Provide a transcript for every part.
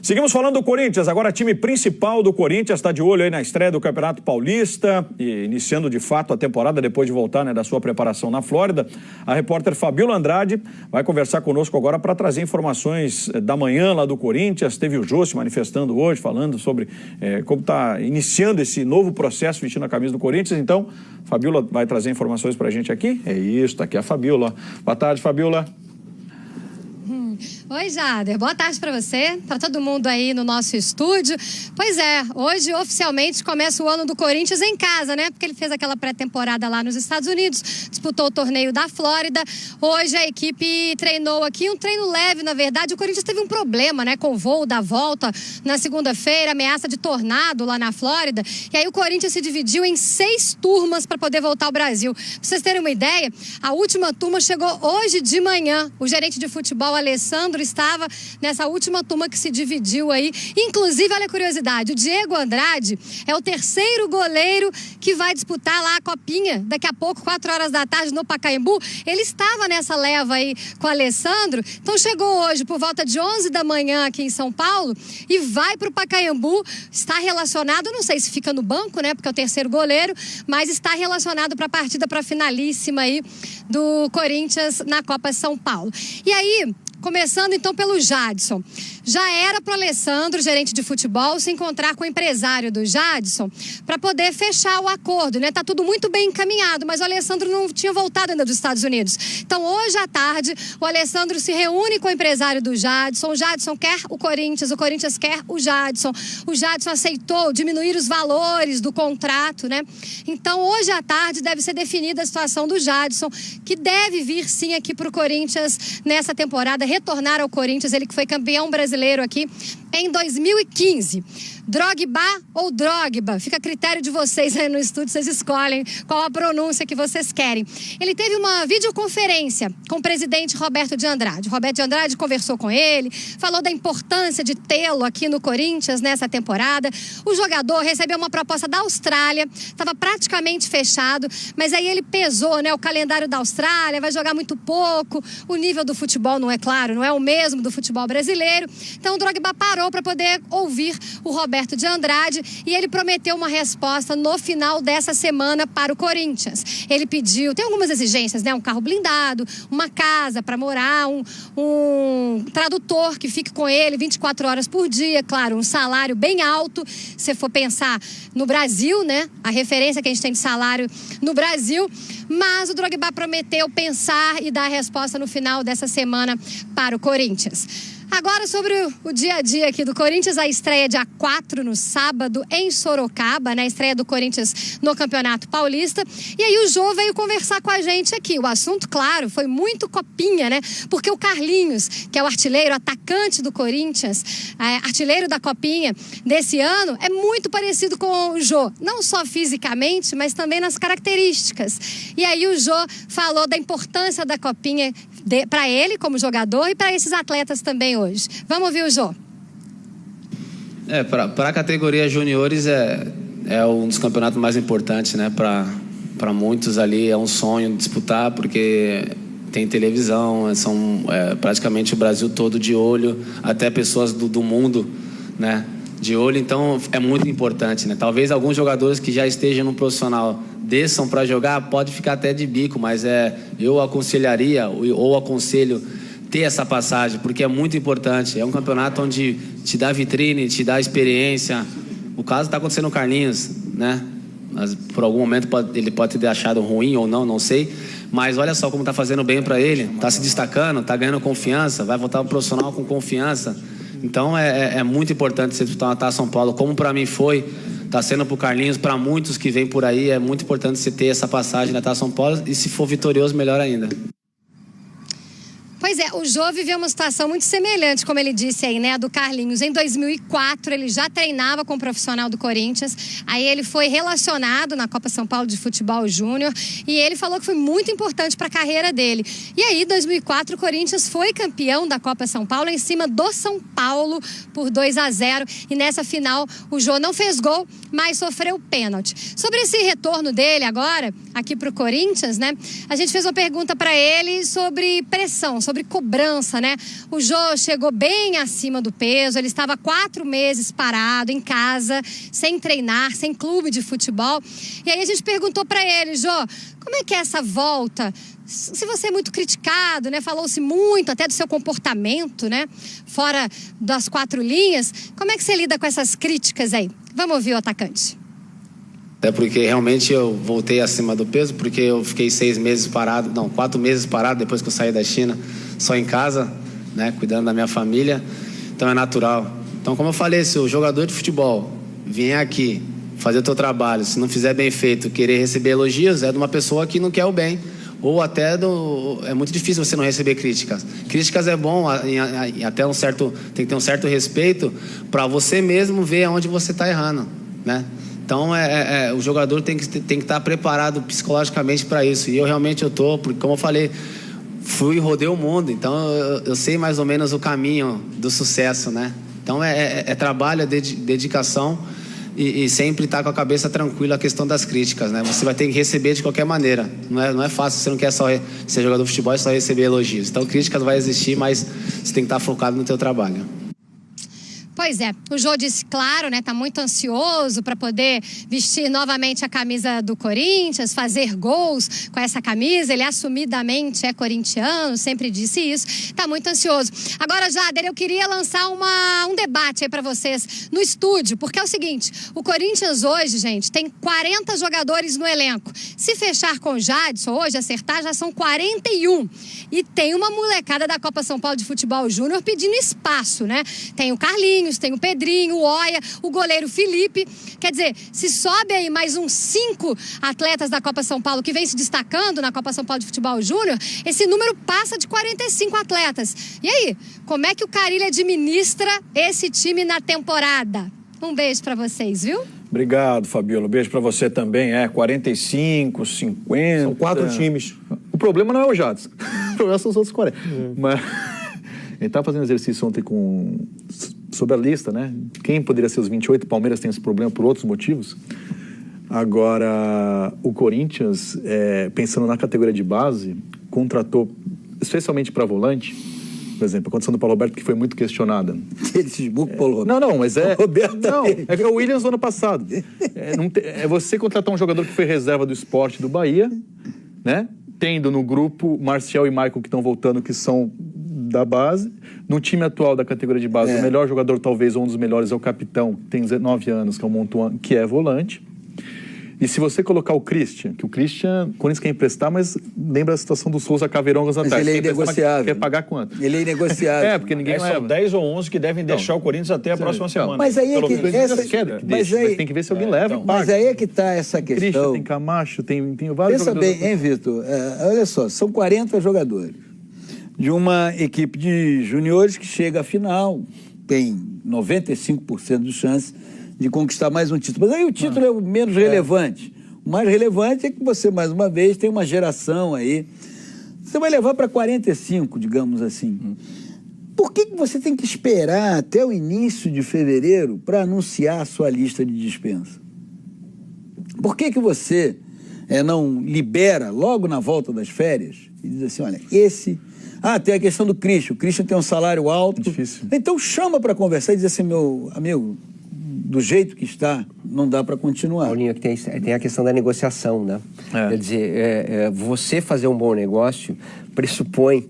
Seguimos falando do Corinthians, agora time principal do Corinthians está de olho aí na estreia do Campeonato Paulista e iniciando de fato a temporada depois de voltar, da sua preparação na Flórida. A repórter Fabiola Andrade vai conversar conosco agora para trazer informações da manhã lá do Corinthians. Teve o Jô se manifestando hoje, falando sobre como está iniciando esse novo processo vestindo a camisa do Corinthians. Então, Fabiola vai trazer informações para a gente aqui. É isso, tá aqui a Fabiola. Boa tarde, Fabiola. Oi, Jader. Boa tarde para você, para todo mundo aí no nosso estúdio. Pois é, hoje oficialmente começa o ano do Corinthians em casa, né? Porque ele fez aquela pré-temporada lá nos Estados Unidos, disputou o torneio da Flórida. Hoje a equipe treinou aqui, um treino leve, na verdade. O Corinthians teve um problema, né? Com o voo da volta na segunda-feira, ameaça de tornado lá na Flórida. E aí o Corinthians se dividiu em 6 turmas para poder voltar ao Brasil. Pra vocês terem uma ideia, a última turma chegou hoje de manhã. O gerente de futebol, Alessandro, estava nessa última turma que se dividiu aí. Inclusive, olha a curiosidade, o Diego Andrade é o 3º goleiro que vai disputar lá a Copinha daqui a pouco, 4 horas da tarde, no Pacaembu. Ele estava nessa leva aí com o Alessandro, então chegou hoje por volta de 11 da manhã aqui em São Paulo e vai para o Pacaembu. Está relacionado, não sei se fica no banco, né, porque é o 3º goleiro, mas está relacionado para a partida, para a finalíssima aí do Corinthians na Copa São Paulo. E aí, começando então pelo Jadson. Já era para o Alessandro, gerente de futebol, se encontrar com o empresário do Jadson para poder fechar o acordo, né? Tá tudo muito bem encaminhado, mas o Alessandro não tinha voltado ainda dos Estados Unidos. Então hoje à tarde o Alessandro se reúne com o empresário do Jadson. O Jadson quer o Corinthians quer o Jadson. O Jadson aceitou diminuir os valores do contrato, né? Então hoje à tarde deve ser definida a situação do Jadson, que deve vir sim aqui para o Corinthians nessa temporada, retornar ao Corinthians, ele que foi campeão brasileiro aqui em 2015. Drogba ou Drogba? Fica a critério de vocês aí no estúdio, vocês escolhem qual a pronúncia que vocês querem. Ele teve uma videoconferência com o presidente Roberto de Andrade. Roberto de Andrade conversou com ele, falou da importância de tê-lo aqui no Corinthians nessa temporada. O jogador recebeu uma proposta da Austrália, estava praticamente fechado, mas aí ele pesou, né, o calendário da Austrália, vai jogar muito pouco, o nível do futebol não é claro, não é o mesmo do futebol brasileiro. Então o Drogba parou para poder ouvir o Roberto de Andrade e ele prometeu uma resposta no final dessa semana para o Corinthians. Ele pediu, tem algumas exigências, né? Um carro blindado, uma casa para morar, um tradutor que fique com ele 24 horas por dia, claro, um salário bem alto, se for pensar no Brasil, né? A referência que a gente tem de salário no Brasil, mas o Drogba prometeu pensar e dar a resposta no final dessa semana para o Corinthians. Agora sobre o dia a dia aqui do Corinthians, a estreia dia 4 no sábado em Sorocaba, né? A estreia do Corinthians no Campeonato Paulista. E aí o Jô veio conversar com a gente aqui. O assunto, claro, foi muito copinha, né? Porque o Carlinhos, que é o artilheiro, atacante do Corinthians, artilheiro da copinha desse ano, é muito parecido com o Jô. Não só fisicamente, mas também nas características. E aí o Jô falou da importância da copinha para ele como jogador e para esses atletas também hoje. Vamos ouvir o Jô. Para a categoria juniores é um dos campeonatos mais importantes, né? Para muitos ali é um sonho disputar, porque tem televisão, são praticamente o Brasil todo de olho, até pessoas do mundo, né? De olho, então é muito importante, né? Talvez alguns jogadores que já estejam no profissional desçam para jogar, pode ficar até de bico, mas eu aconselharia ou aconselho ter essa passagem, porque é muito importante. É um campeonato onde te dá vitrine, te dá experiência. O caso está acontecendo no Carlinhos, né? Mas por algum momento ele pode ter achado ruim ou não sei. Mas olha só como está fazendo bem para ele. Está se destacando, está ganhando confiança, vai voltar ao profissional com confiança. Então é muito importante você disputar uma Taça São Paulo, como para mim foi, está sendo para o Carlinhos, para muitos que vêm por aí, é muito importante você ter essa passagem na Taça São Paulo e se for vitorioso, melhor ainda. Pois é, o Jô viveu uma situação muito semelhante, como ele disse aí, né, a do Carlinhos. Em 2004, ele já treinava com o profissional do Corinthians, aí ele foi relacionado na Copa São Paulo de Futebol Júnior e ele falou que foi muito importante para a carreira dele. E aí, em 2004, o Corinthians foi campeão da Copa São Paulo em cima do São Paulo por 2-0 e nessa final o Jô não fez gol, mas sofreu pênalti. Sobre esse retorno dele agora, aqui para o Corinthians, né, a gente fez uma pergunta para ele sobre pressão, sobre sobre cobrança, né? O Jô chegou bem acima do peso, ele estava 4 meses parado em casa, sem treinar, sem clube de futebol. E aí a gente perguntou para ele, Jô, como é que é essa volta? Se você é muito criticado, né? Falou-se muito até do seu comportamento, né? Fora das 4 linhas. Como é que você lida com essas críticas aí? Vamos ouvir o atacante. É porque realmente eu voltei acima do peso, porque eu fiquei 4 meses parado depois que eu saí da China, só em casa, né? Cuidando da minha família. Então é natural. Então, como eu falei, se o jogador de futebol vier aqui fazer o seu trabalho, se não fizer bem feito, querer receber elogios, é de uma pessoa que não quer o bem. Ou até é muito difícil você não receber críticas. Críticas é bom, até tem que ter um certo respeito para você mesmo ver aonde você está errando, né? Então o jogador tem que estar preparado psicologicamente para isso. E eu realmente estou, porque como eu falei, fui e rodei o mundo, então eu sei mais ou menos o caminho do sucesso, né? Então é trabalho, é dedicação. E sempre estar com a cabeça tranquila a questão das críticas, né? Você vai ter que receber de qualquer maneira. Não é fácil, você não quer só ser jogador de futebol e só receber elogios. Então, críticas vai existir, mas você tem que estar focado no teu trabalho. Pois é, o Jô disse, claro, né, tá muito ansioso para poder vestir novamente a camisa do Corinthians, fazer gols com essa camisa. Ele assumidamente é corintiano, sempre disse isso, tá muito ansioso. Agora, Jader, eu queria lançar um debate aí para vocês no estúdio, porque é o seguinte, o Corinthians hoje, gente, tem 40 jogadores no elenco. Se fechar com o Jadson hoje, acertar, já são 41. E tem uma molecada da Copa São Paulo de Futebol Júnior pedindo espaço, né? Tem o Carlinhos, tem o Pedrinho, o Oia, o goleiro Felipe. Quer dizer, se sobe aí mais uns 5 atletas da Copa São Paulo que vem se destacando na Copa São Paulo de Futebol Júnior, esse número passa de 45 atletas. E aí, como é que o Carille administra esse time na temporada? Um beijo pra vocês, viu? Obrigado, Fabíola. Beijo pra você também. 45, 50... São 4 times. O problema não é o Jadson. O problema são os outros 40. Mas ele estava fazendo exercício ontem sobre a lista, né? Quem poderia ser os 28? O Palmeiras tem esse problema por outros motivos. Agora, o Corinthians, pensando na categoria de base, contratou, especialmente para volante, por exemplo, a condição do Paulo Roberto, que foi muito questionada. Ele se esbuca o Paulo Roberto. Não, mas é... Roberto não, é o Williams do ano passado. É você contratar um jogador que foi reserva do Sport do Bahia, né? Tendo no grupo Marcial e Maicon que estão voltando, que são da base. No time atual da categoria de base, o melhor jogador, talvez um dos melhores, é o capitão, que tem 19 anos, que é o Montuan, que é volante. E se você colocar o Christian, que o Christian, o Corinthians quer emprestar, mas lembra a situação do Souza Caveirão atrás. Mas ele é inegociável. Quer pagar quanto? Ele é inegociável. Porque ninguém leva. São 10 ou 11 que devem deixar o Corinthians até a próxima semana. Mas aí é que... Mas tem que ver se alguém leva. Mas aí é que está essa questão. Christian, tem Camacho, tem vários jogadores. Pensa bem, hein, Vitor? Olha só, são 40 jogadores de uma equipe de juniores que chega à final, tem 95% de chance de conquistar mais um título. Mas aí o título é o menos relevante. O mais relevante é que você, mais uma vez, tem uma geração aí. Você vai levar para 45, digamos assim. Por que você tem que esperar até o início de fevereiro para anunciar a sua lista de dispensa? Por que você não libera logo na volta das férias e diz assim, olha, esse... tem a questão do Christian. O Christian tem um salário alto. Difícil. Então chama para conversar e diz assim, meu amigo, do jeito que está, não dá para continuar. Paulinho, tem a questão da negociação, né? Quer dizer, você fazer um bom negócio pressupõe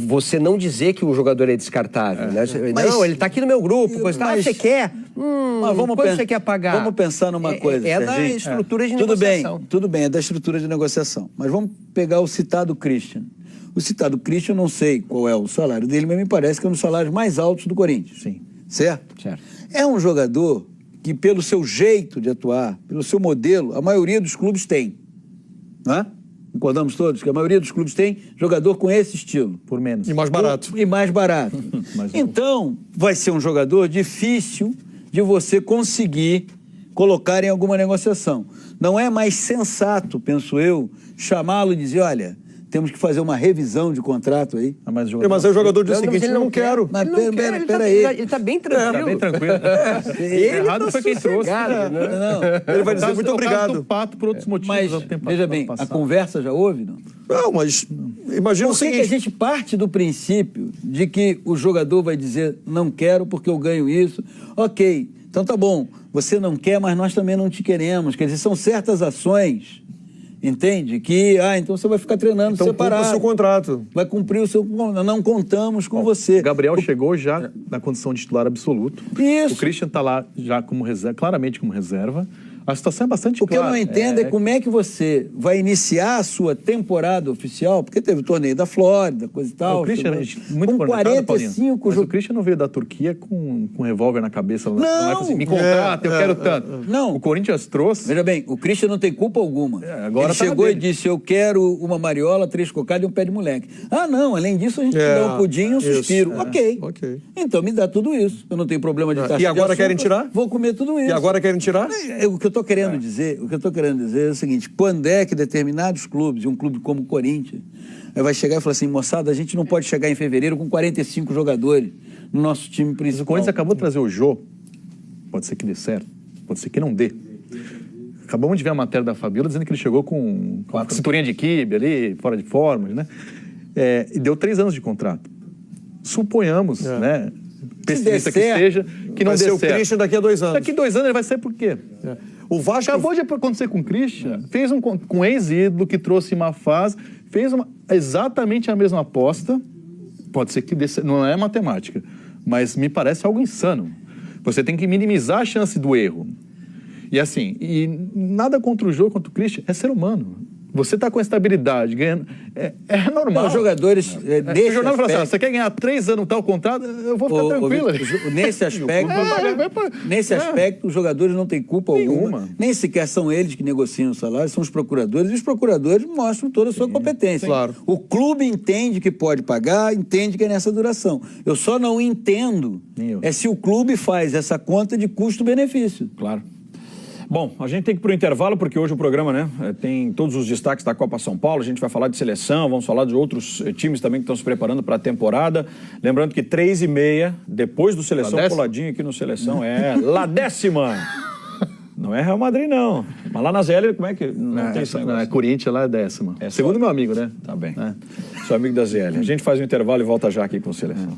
você não dizer que o jogador é descartável, né? Não, ele está aqui no meu grupo, você quer? Mas quanto você quer pagar? Vamos pensar numa coisa, da estrutura de negociação. Tudo bem, é da estrutura de negociação. Mas vamos pegar o citado Christian. O citado Christian, não sei qual é o salário dele, mas me parece que é um dos salários mais altos do Corinthians. Sim. Certo? É um jogador que, pelo seu jeito de atuar, pelo seu modelo, a maioria dos clubes tem. Não é? Concordamos todos que a maioria dos clubes tem jogador com esse estilo. Por menos. E mais barato. Então, vai ser um jogador difícil de você conseguir colocar em alguma negociação. Não é mais sensato, penso eu, chamá-lo e dizer, olha, temos que fazer uma revisão de contrato aí. Mas Mas aí o jogador diz o Não, mas seguinte, ele não quero. Mas Ele não quer, pera ele aí. tá bem tranquilo. Tá bem tranquilo. Errado foi quem trouxe. sossegado, né? Não, Ele vai dizer O muito caso obrigado. do Pato por outros motivos. mas, há tempo veja ano bem, a passado. conversa já houve, não? Não, mas imagina o Por que a seguinte... gente parte do princípio de que o jogador vai dizer não quero porque eu ganho isso? Ok, então tá bom, você não quer, mas nós também não te queremos. Quer dizer, são certas ações, entende? Que, então você vai ficar treinando Então cumpra separado. o seu contrato. Vai cumprir o seu... Não contamos com você. O Gabriel chegou já na condição de titular absoluto. Isso. O Christian está lá já como reserva, claramente como reserva. A situação é bastante O que eu clara. não entendo é como é que você vai iniciar a sua temporada oficial, porque teve o torneio da Flórida, coisa e tal. O Christian, muito com cornetado, Paulinho. 45 Mas o jogos. Christian não veio da Turquia com um revólver na cabeça. Não é assim, me Não. contrata, eu quero tanto. Não. O Corinthians trouxe. Veja bem, o Christian não tem culpa alguma. agora Ele tá na chegou e dele. disse, eu quero uma mariola, 3 cocadas e um pé de moleque. Ah, não, além disso a gente dá um pudim e um isso, suspiro. Ok. Ok. Então me dá tudo isso. Eu não tenho problema de taxa de agora açúcar, querem tirar? Vou comer tudo isso. E agora querem tirar? O que eu estou querendo dizer, é o seguinte, quando é que determinados clubes, e um clube como o Corinthians, vai chegar e falar assim, moçada, a gente não pode chegar em fevereiro com 45 jogadores no nosso time Mas principal. o Corinthians acabou de trazer o Jô. Pode ser que dê certo, pode ser que não dê. Acabamos de ver a matéria da Fabiola dizendo que ele chegou com a cinturinha de quibe ali, fora de forma, né? E deu 3 anos de contrato. Suponhamos, né? Pessimista que certo, seja, que não Vai dê ser o certo. Christian daqui a 2 anos. Daqui 2 anos ele vai sair por quê? O Vasco... Acabou de acontecer com o Christian. Fez com um ex-ídolo que trouxe uma fase, fez exatamente a mesma aposta. Pode ser que não é matemática, mas me parece algo insano. Você tem que minimizar a chance do erro. E assim, nada contra o jogo, contra o Christian, é ser humano. Você está com estabilidade, ganhando. É normal. Não, os jogadores, O nesse jornal fala assim, aspecto- você quer ganhar 3 anos tal contrato? Eu vou ficar tranquilo. Nesse aspecto, os jogadores não têm culpa alguma. Nenhuma. Nem sequer são eles que negociam o salário, são os procuradores, e os procuradores mostram toda a sua competência. Claro. O clube entende que pode pagar, entende que é nessa duração. Eu só não entendo Nem eu. se o clube faz essa conta de custo-benefício. Claro. Bom, a gente tem que ir para o intervalo, porque hoje o programa, né, tem todos os destaques da Copa São Paulo. A gente vai falar de seleção, vamos falar de outros times também que estão se preparando para a temporada. Lembrando que 3h30, depois do Seleção, La décima? coladinho aqui no Seleção, La décima. Não é Real Madrid, não. Mas lá na ZL, como é que... Não tem esse Não, negócio. é Corinthians lá é 10ª. É só- Segundo meu amigo, né? Tá bem. É. Sou amigo da ZL. A gente faz um intervalo e volta já aqui com o Seleção.